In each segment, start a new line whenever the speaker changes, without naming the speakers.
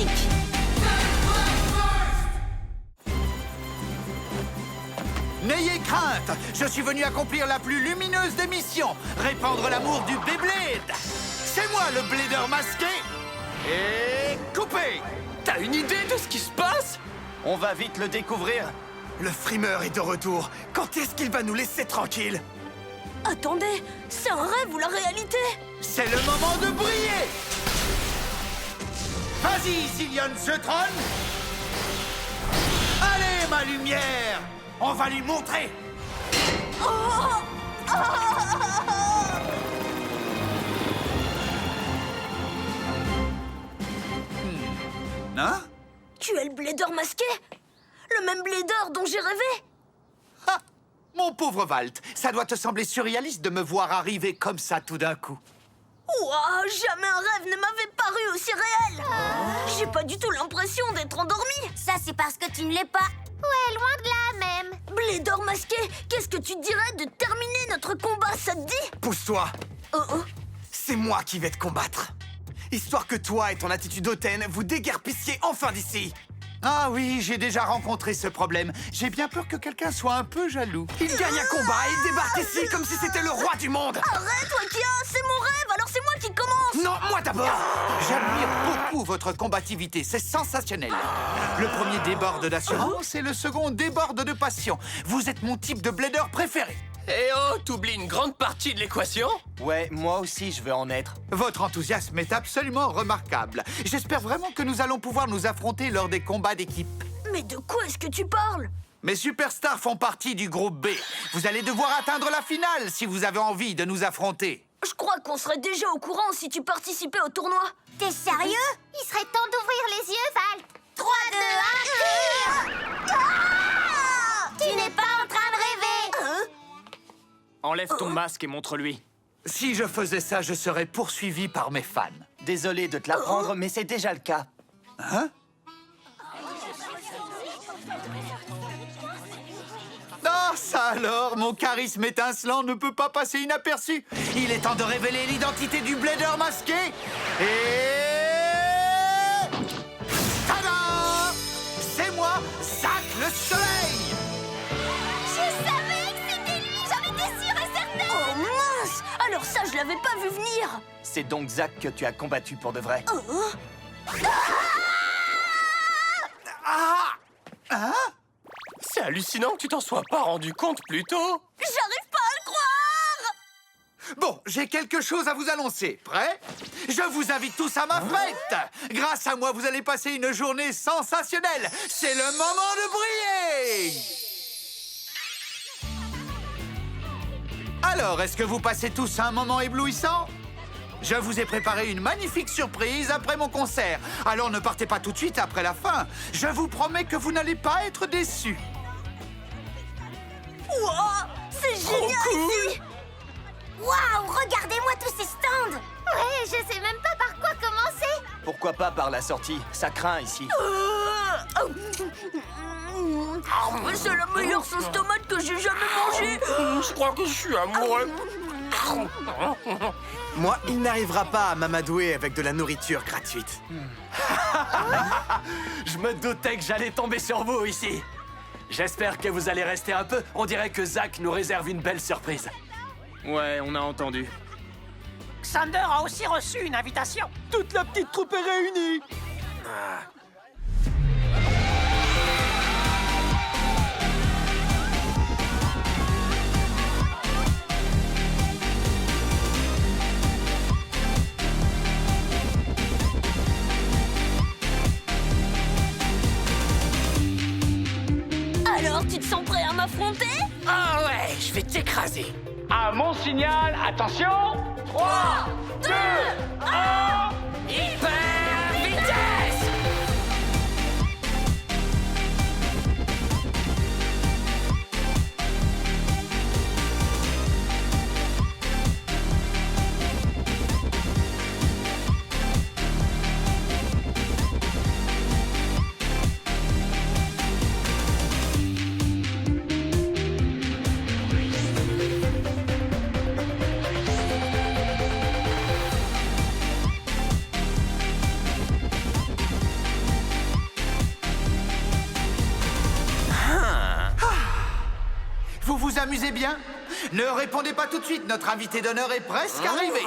magnifique!
N'ayez crainte, je suis venu accomplir la plus lumineuse des missions, répandre l'amour du Beyblade. C'est moi le Blader masqué et coupé.
T'as une idée de ce qui se passe?
On va vite le découvrir.
Le frimeur est de retour. Quand est-ce qu'il va nous laisser tranquilles?
Attendez, c'est un rêve ou la réalité?
C'est le moment de briller. Vas-y, Zillion Zeutron. Allez, ma lumière. On va lui montrer. Hein?
Tu es le Blader masqué? Le même Blader dont j'ai rêvé?
Ah, mon pauvre Walt, ça doit te sembler surréaliste de me voir arriver comme ça tout d'un coup.
Ouah, jamais un rêve ne m'avait paru aussi réel! J'ai pas du tout l'impression d'être endormi!
Ça, c'est parce que tu ne l'es pas. Ouais, loin de là, même.
Blader masqué, qu'est-ce que tu dirais de terminer notre combat, ça te dit?
Pousse-toi.
Oh.
C'est moi qui vais te combattre. Histoire que toi et ton attitude hautaine vous déguerpissiez enfin d'ici.
Ah oui, j'ai déjà rencontré ce problème. J'ai bien peur que quelqu'un soit un peu jaloux.
Il gagne un combat et il débarque ici comme si c'était le roi du monde.
Arrête, Wakia, c'est mon rêve, alors c'est moi qui commence!
Non, moi d'abord.
J'admire beaucoup votre combativité, c'est sensationnel. Le premier déborde d'assurance et le second déborde de passion. Vous êtes mon type de Blader préféré.
Eh oh, t'oublies une grande partie de l'équation?
Ouais, moi aussi, je veux en être.
Votre enthousiasme est absolument remarquable. J'espère vraiment que nous allons pouvoir nous affronter lors des combats d'équipe.
Mais de quoi est-ce que tu parles?
Mes superstars font partie du groupe B. Vous allez devoir atteindre la finale si vous avez envie de nous affronter.
Je crois qu'on serait déjà au courant si tu participais au tournoi.
T'es sérieux? Il serait temps d'ouvrir les yeux, Val. 3, 2, 1, Tu n'es pas en train de rêver.
Enlève ton masque et montre-lui.
Si je faisais ça, je serais poursuivi par mes fans.
Désolé de te l'apprendre, mais c'est déjà le cas.
Hein? Ah, ça alors, mon charisme étincelant ne peut pas passer inaperçu. Il est temps de révéler l'identité du Blader masqué. Et... tada! C'est moi, Zack le Soleil!
Je savais que c'était lui. J'en étais sûre et certaine.
Oh mince! Alors ça, je l'avais pas vu venir.
C'est donc Zack que tu as combattu pour de vrai.
Ah! Hein?
C'est hallucinant que tu t'en sois pas rendu compte plus tôt.
J'arrive pas à le croire!
Bon, j'ai quelque chose à vous annoncer. Prêt? Je vous invite tous à ma fête. Grâce à moi, vous allez passer une journée sensationnelle. C'est le moment de briller. Alors, est-ce que vous passez tous un moment éblouissant? Je vous ai préparé une magnifique surprise après mon concert. Alors ne partez pas tout de suite après la fin. Je vous promets que vous n'allez pas être déçus.
Ouah! C'est génial ici!
Waouh, regardez-moi tous ces stands. Ouais, je sais même pas par quoi commencer.
Pourquoi pas par la sortie? Ça craint ici.
C'est la meilleure sauce tomate que j'ai jamais mangée!
Je crois que je suis amoureux.
Moi, il n'arrivera pas à m'amadouer avec de la nourriture gratuite.
Je me doutais que j'allais tomber sur vous ici. J'espère que vous allez rester un peu. On dirait que Zack nous réserve une belle surprise.
Ouais, on a entendu.
Xander a aussi reçu une invitation.
Toute la petite troupe est réunie.
Alors, tu te sens prêt à m'affronter?
Ah ouais, je vais t'écraser.
À mon signal, attention.
3, 2, 1...
Hyper vitesse!
vous amusez bien? Ne répondez pas tout de suite, notre invité d'honneur est presque arrivé.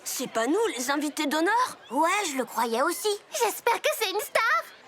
C'est pas nous, les invités d'honneur?
Ouais, je le croyais aussi. J'espère que c'est une star.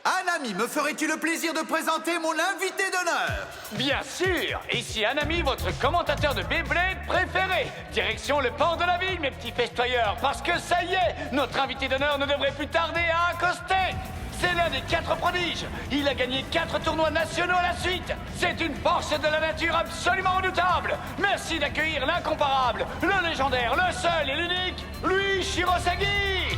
Anami, me ferais-tu le plaisir de présenter mon invité d'honneur?
Bien sûr! Ici Anami, votre commentateur de Beyblade préféré. Direction le port de la ville, mes petits festoyeurs, parce que ça y est, notre invité d'honneur ne devrait plus tarder à accoster. C'est l'un des 4 prodiges. Il a gagné 4 tournois nationaux à la suite. C'est une force de la nature absolument redoutable. Merci d'accueillir l'incomparable, le légendaire, le seul et l'unique, Louis Shirosagi.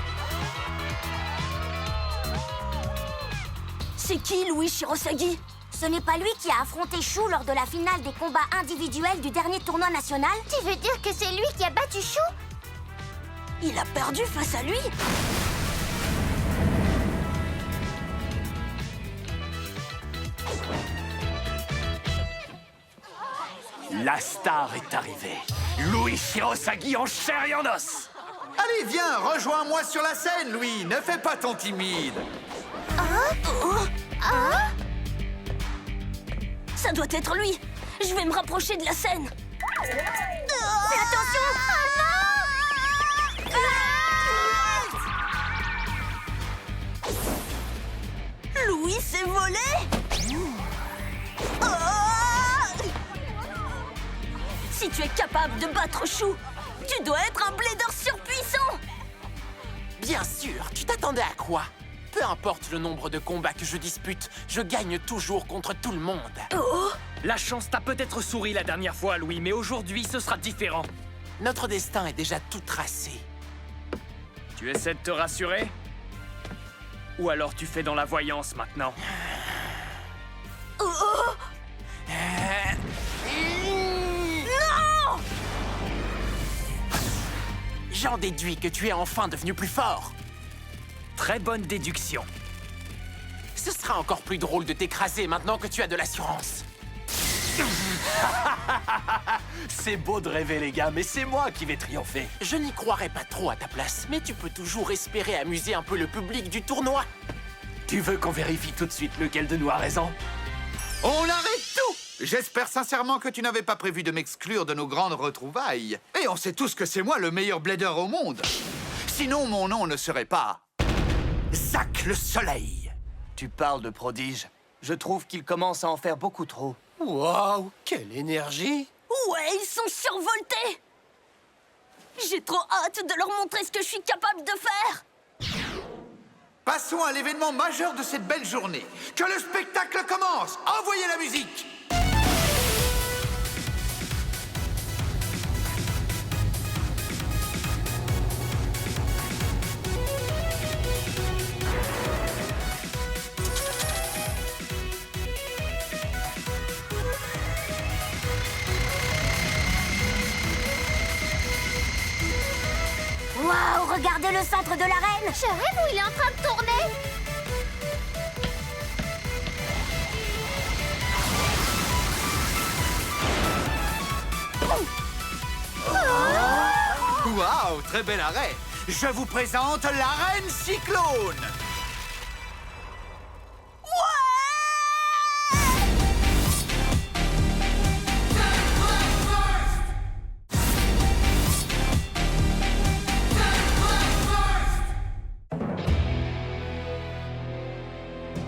C'est qui, Louis Shirosagi?
Ce n'est pas lui qui a affronté Chou lors de la finale des combats individuels du dernier tournoi national? Tu veux dire que c'est lui qui a battu Chou?
Il a perdu face à lui?
La star est arrivée. Louis Shirosagi en chair et en os.
Allez, viens, rejoins-moi sur la scène, Louis. Ne fais pas ton timide.
Ça doit être lui. Je vais me rapprocher de la scène.
Fais attention!
Louis s'est volé? Si tu es capable de battre Chou, tu dois être un blader surpuissant.
Bien sûr, tu t'attendais à quoi? Peu importe le nombre de combats que je dispute, je gagne toujours contre tout le monde.
La chance t'a peut-être souri la dernière fois, Louis, mais aujourd'hui, ce sera différent.
Notre destin est déjà tout tracé.
Tu essaies de te rassurer? Ou alors tu fais dans la voyance maintenant?
J'en déduis que tu es enfin devenu plus fort.
Très bonne déduction.
Ce sera encore plus drôle de t'écraser maintenant que tu as de l'assurance.
C'est beau de rêver, les gars, mais c'est moi qui vais triompher.
Je n'y croirais pas trop à ta place, mais tu peux toujours espérer amuser un peu le public du tournoi.
Tu veux qu'on vérifie tout de suite lequel de nous a raison?
On arrête tout! J'espère sincèrement que tu n'avais pas prévu de m'exclure de nos grandes retrouvailles. Et on sait tous que c'est moi le meilleur blader au monde. Sinon, mon nom ne serait pas... Zack le Soleil.
Tu parles de prodige. Je trouve qu'il commence à en faire beaucoup trop.
Waouh, quelle énergie!
Ouais, ils sont survoltés. J'ai trop hâte de leur montrer ce que je suis capable de faire.
Passons à l'événement majeur de cette belle journée. Que le spectacle commence! Envoyez la musique!
Waouh, regardez le centre de l'arène! Je rêve où il est en train de tourner!
Waouh, très bel arrêt! Je vous présente l'arène Cyclone!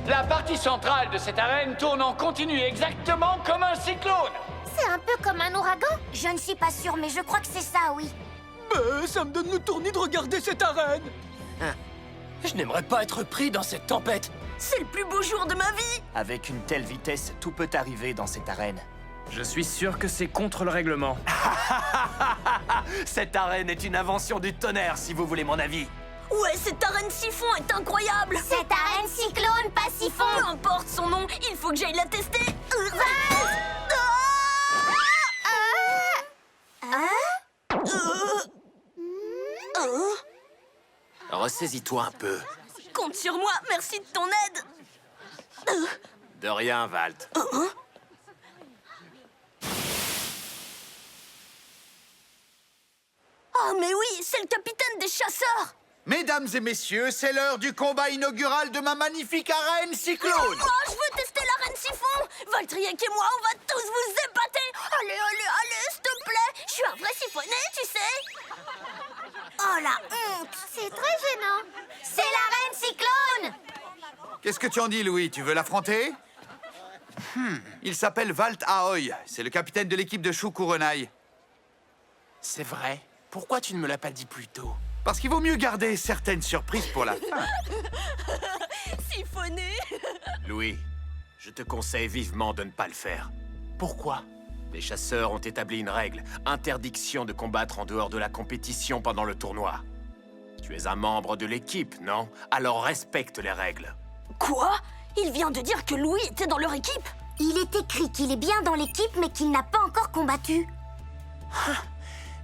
La partie centrale de cette arène tourne en continu exactement comme un cyclone.
C'est un peu comme un ouragan? Je ne suis pas sûre, mais je crois que c'est ça, oui.
Ça me donne le tournis de regarder cette arène.
Je n'aimerais pas être pris dans cette tempête.
C'est le plus beau jour de ma vie.
Avec une telle vitesse, tout peut arriver dans cette arène.
Je suis sûr que c'est contre le règlement.
Cette arène est une invention du tonnerre, si vous voulez mon avis.
Ouais, cette arène siphon est incroyable.
Cette arène cyclone, pas siphon!
Peu importe son nom, il faut que j'aille la tester.
Ressaisis-toi un peu.
Compte sur moi, merci de ton aide.
De rien, Walt.
Oh, mais oui, c'est le capitaine des chasseurs.
Mesdames et messieurs, c'est l'heure du combat inaugural de ma magnifique arène Cyclone!
Oh, je veux tester l'arène siphon. Valtriac et moi, on va tous vous épater. Allez, s'il te plaît. Je suis un vrai siphonné, tu sais. Oh, la honte.
C'est très gênant. C'est la reine cyclone.
Qu'est-ce que tu en dis, Louis? Tu veux l'affronter? Il s'appelle Walt Ahoy. C'est le capitaine de l'équipe de Chou Courenaille.
C'est vrai? Pourquoi tu ne me l'as pas dit plus tôt?
Parce qu'il vaut mieux garder certaines surprises pour la fin.
Siphonné.
Louis, je te conseille vivement de ne pas le faire.
Pourquoi?
Les chasseurs ont établi une règle. Interdiction de combattre en dehors de la compétition pendant le tournoi. Tu es un membre de l'équipe, non? Alors respecte les règles.
Quoi? Il vient de dire que Louis était dans leur équipe.
Il est écrit qu'il est bien dans l'équipe, mais qu'il n'a pas encore combattu.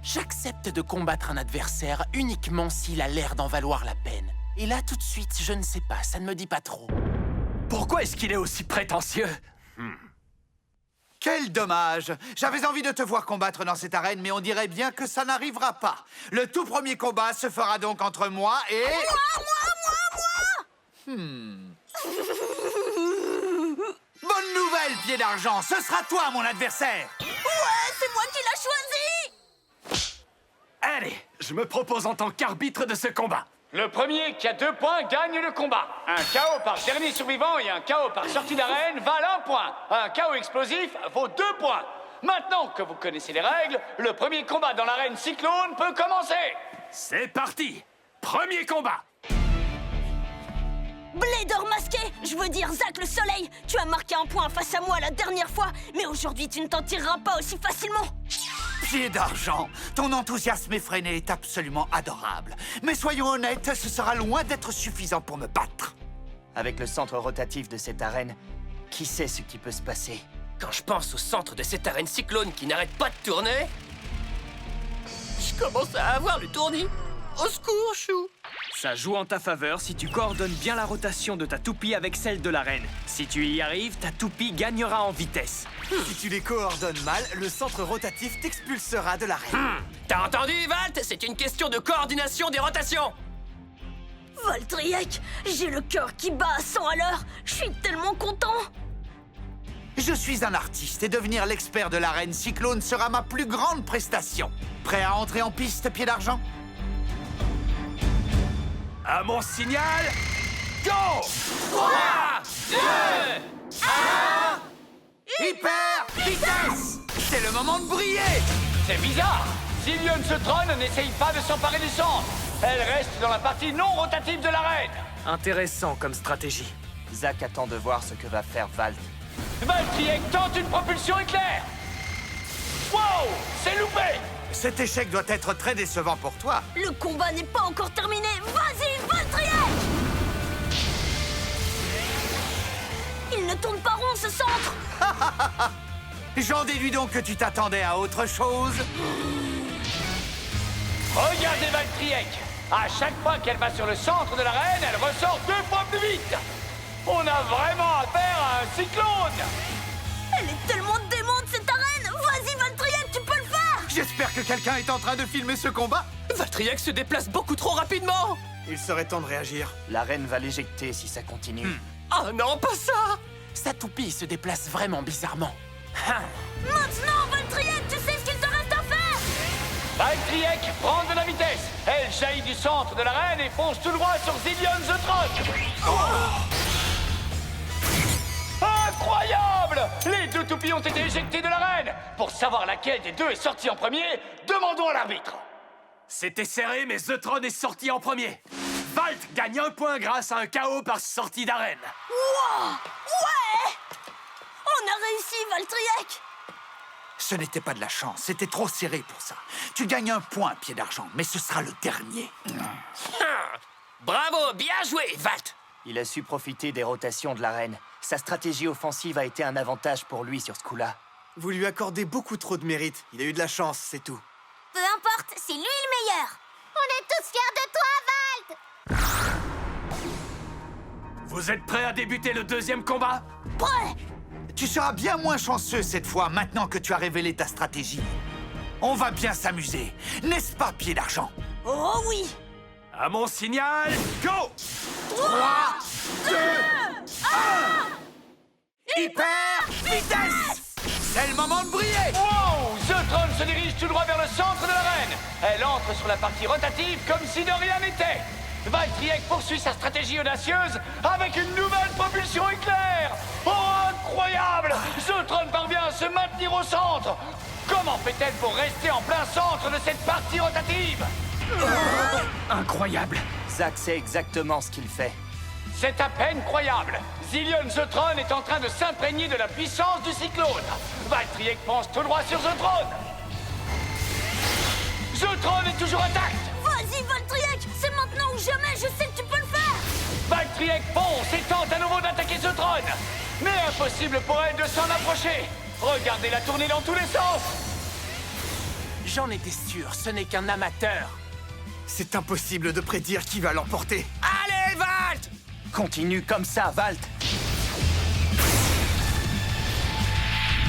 J'accepte de combattre un adversaire uniquement s'il a l'air d'en valoir la peine. Et là, tout de suite, je ne sais pas, ça ne me dit pas trop.
Pourquoi est-ce qu'il est aussi prétentieux?
Quel dommage! J'avais envie de te voir combattre dans cette arène, mais on dirait bien que ça n'arrivera pas. Le tout premier combat se fera donc entre moi et... Moi! Bonne nouvelle, Pied d'Argent! Ce sera toi, mon adversaire!
Ouais, c'est moi qui l'ai choisi.
Allez, je me propose en tant qu'arbitre de ce combat.
Le premier qui a 2 points gagne le combat. Un KO par dernier survivant et un KO par sortie d'arène valent 1 point. Un KO explosif vaut 2 points. Maintenant que vous connaissez les règles, le premier combat dans l'arène cyclone peut commencer.
C'est parti! Premier combat!
Blader masqué, je veux dire Zach le Soleil. Tu as marqué 1 point face à moi la dernière fois, mais aujourd'hui tu ne t'en tireras pas aussi facilement.
Pied d'Argent, ton enthousiasme effréné est absolument adorable. Mais soyons honnêtes, ce sera loin d'être suffisant pour me battre.
Avec le centre rotatif de cette arène, qui sait ce qui peut se passer?
Quand je pense au centre de cette arène cyclone qui n'arrête pas de tourner, je commence à avoir le tournis. Au secours, Chou!
Ça joue en ta faveur si tu coordonnes bien la rotation de ta toupie avec celle de l'arène. Si tu y arrives, ta toupie gagnera en vitesse.
Si tu les coordonnes mal, le centre rotatif t'expulsera de l'arène.
T'as entendu, Walt? C'est une question de coordination des rotations!
Valtryek, j'ai le cœur qui bat à 100 à l'heure. Je suis tellement content.
Je suis un artiste et devenir l'expert de l'arène cyclone sera ma plus grande prestation. Prêt à entrer en piste, Pied d'Argent?
À mon signal, go!
3, 2, 1...
Hyper vitesse! C'est le moment de briller!
C'est bizarre. Zillion Zutron n'essaye pas de s'emparer du centre. Elle reste dans la partie non rotative de l'arène.
Intéressant comme stratégie.
Zach attend de voir ce que va faire Walt.
Valtryek tente une propulsion éclair. Wow! C'est loupé!
Cet échec doit être très décevant pour toi.
Le combat n'est pas encore terminé. Vas-y, Valtryek! Il ne tourne pas rond, ce centre.
J'en déduis donc que tu t'attendais à autre chose.
Regardez Valtryek. À chaque fois qu'elle va sur le centre de l'arène, elle ressort 2 fois plus vite. On a vraiment affaire à un cyclone.
Elle est tellement démente, cette arène. Vas-y, Valtryek, tu peux le faire.
J'espère que quelqu'un est en train de filmer ce combat.
Valtryek se déplace beaucoup trop rapidement!
Il serait temps de réagir.
L'arène va l'éjecter si ça continue.
Oh non, pas ça!
Sa toupie se déplace vraiment bizarrement.
Maintenant, Valtryek, tu sais ce qu'il te reste à faire.
Valtryek prend de la vitesse. Elle jaillit du centre de l'arène et fonce tout droit sur Zillion Zutron. Incroyable! Les 2 toupies ont été éjectées de l'arène. Pour savoir laquelle des 2 est sortie en premier, demandons à l'arbitre.
C'était serré, mais Zutron est sorti en premier. Walt gagne 1 point grâce à un KO par sortie d'arène.
Wow! Ouais! On a réussi, Valtryek.
Ce n'était pas de la chance, c'était trop serré pour ça. Tu gagnes 1 point, Pied d'Argent, mais ce sera le dernier.
Bravo, bien joué, Walt!
Il a su profiter des rotations de l'arène. Sa stratégie offensive a été un avantage pour lui sur ce coup-là.
Vous lui accordez beaucoup trop de mérite. Il a eu de la chance, c'est tout.
Peu importe, c'est lui le meilleur. On est tous fiers de toi, Walt.
Vous êtes prêts à débuter le 2e combat?
Prêt.
Tu seras bien moins chanceux cette fois, maintenant que tu as révélé ta stratégie. On va bien s'amuser, n'est-ce pas, Pied d'Argent?
Oh oui.
À mon signal, go!
3, 2, 1! Hyper vitesse! C'est le moment de briller!
Wow! Zotron se dirige tout droit vers le centre de l'arène. Elle entre sur la partie rotative comme si de rien n'était. Valtryek poursuit sa stratégie audacieuse avec une nouvelle propulsion éclair. Oh, incroyable! Zotron parvient à se maintenir au centre. Comment fait-elle pour rester en plein centre de cette partie rotative?
Incroyable.
Zack sait exactement ce qu'il fait.
C'est à peine croyable. Zillion Zotron est en train de s'imprégner de la puissance du cyclone. Valtryek pense tout droit sur Zotron. Zotron est toujours intact.
Vas-y, Valtryek, c'est maintenant ou jamais, je sais que tu peux le faire.
Valtryek fonce et tente à nouveau d'attaquer Zotron. Mais impossible pour elle de s'en approcher. Regardez-la tourner dans tous les sens.
J'en étais sûr, ce n'est qu'un amateur.
C'est impossible de prédire qui va l'emporter.
Allez, Valt!
Continue comme ça, Valt.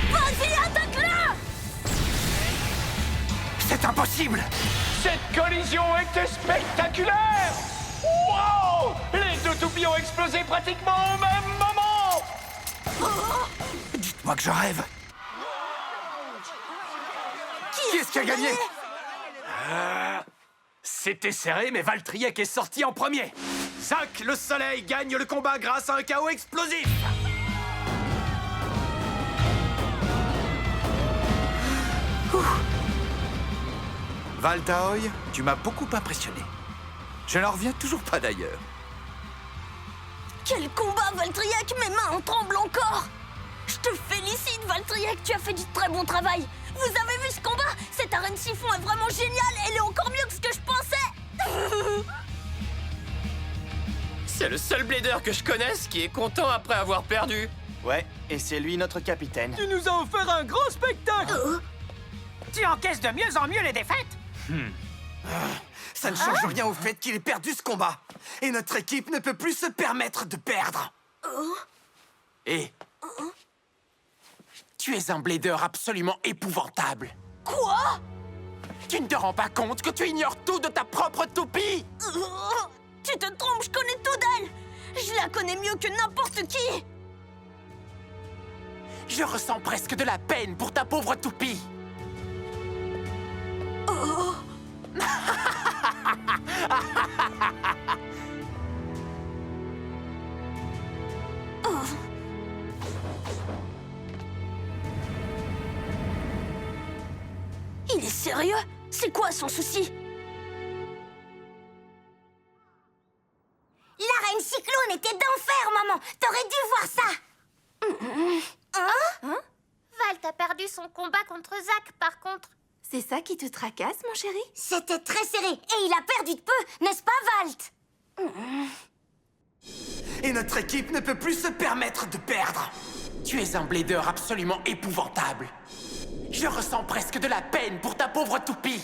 Vas-y, attaque-la.
C'est impossible!
Cette collision était spectaculaire. Wow! Les deux toupies ont explosé pratiquement au même moment.
Dites-moi que je rêve. Qui est-ce qui a gagné?
C'était serré, mais Valtryek est sorti en premier. Zack le Soleil gagne le combat grâce à un chaos explosif.
Valtaoy, tu m'as beaucoup impressionné. Je n'en reviens toujours pas d'ailleurs.
Quel combat, Valtryek, mes mains en tremblent encore. Je te félicite, Valtryek, tu as fait du très bon travail. Vous avez vu ce combat? Cette arène siphon est vraiment géniale, elle est encore mieux que ce que je pensais.
C'est le seul blader que je connaisse qui est content après avoir perdu.
Ouais, et c'est lui notre capitaine.
Tu nous as offert un grand spectacle. Tu encaisses de mieux en mieux les défaites.
Ça ne change rien au fait qu'il ait perdu ce combat. Et notre équipe ne peut plus se permettre de perdre.
Et... tu es un blader absolument épouvantable.
Quoi?
Tu ne te rends pas compte que tu ignores tout de ta propre toupie?
Tu te trompes, je connais tout d'elle. Je la connais mieux que n'importe qui.
Je ressens presque de la peine pour ta pauvre toupie.
Il est sérieux? C'est quoi son souci?
L'arène cyclone était d'enfer, maman. T'aurais dû voir ça. Hein? Valt a perdu son combat contre Zack, par contre.
C'est ça qui te tracasse, mon chéri?
C'était très serré et il a perdu de peu, n'est-ce pas, Valt?
Et notre équipe ne peut plus se permettre de perdre.
Tu es un blader absolument épouvantable. Je ressens presque de la peine pour ta pauvre toupie.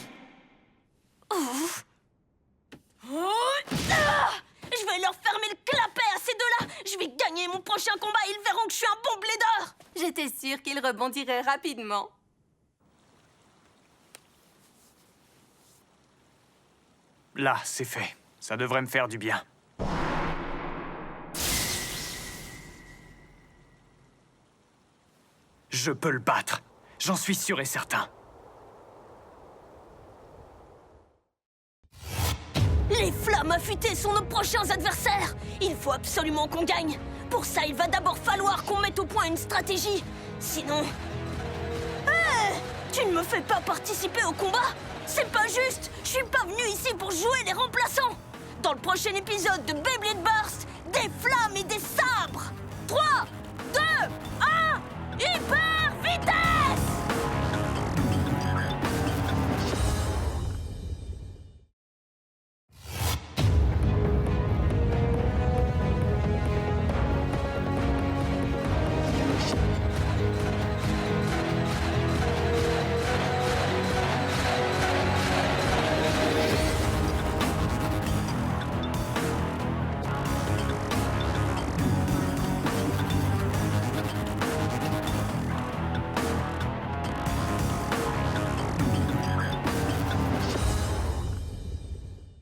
Je vais leur fermer le clapet à ces deux-là. Je vais gagner mon prochain combat et ils verront que je suis un bon blader.
J'étais sûre qu'il rebondirait rapidement.
Là, c'est fait. Ça devrait me faire du bien. Je peux le battre. J'en suis sûr et certain.
Les flammes affûtées sont nos prochains adversaires. Il faut absolument qu'on gagne. Pour ça, il va d'abord falloir qu'on mette au point une stratégie. Sinon... tu ne me fais pas participer au combat? C'est pas juste. Je suis pas venu ici pour jouer les remplaçants. Dans le prochain épisode de Beyblade Burst, des flammes et des sabres. 3, 2, 1, hyper!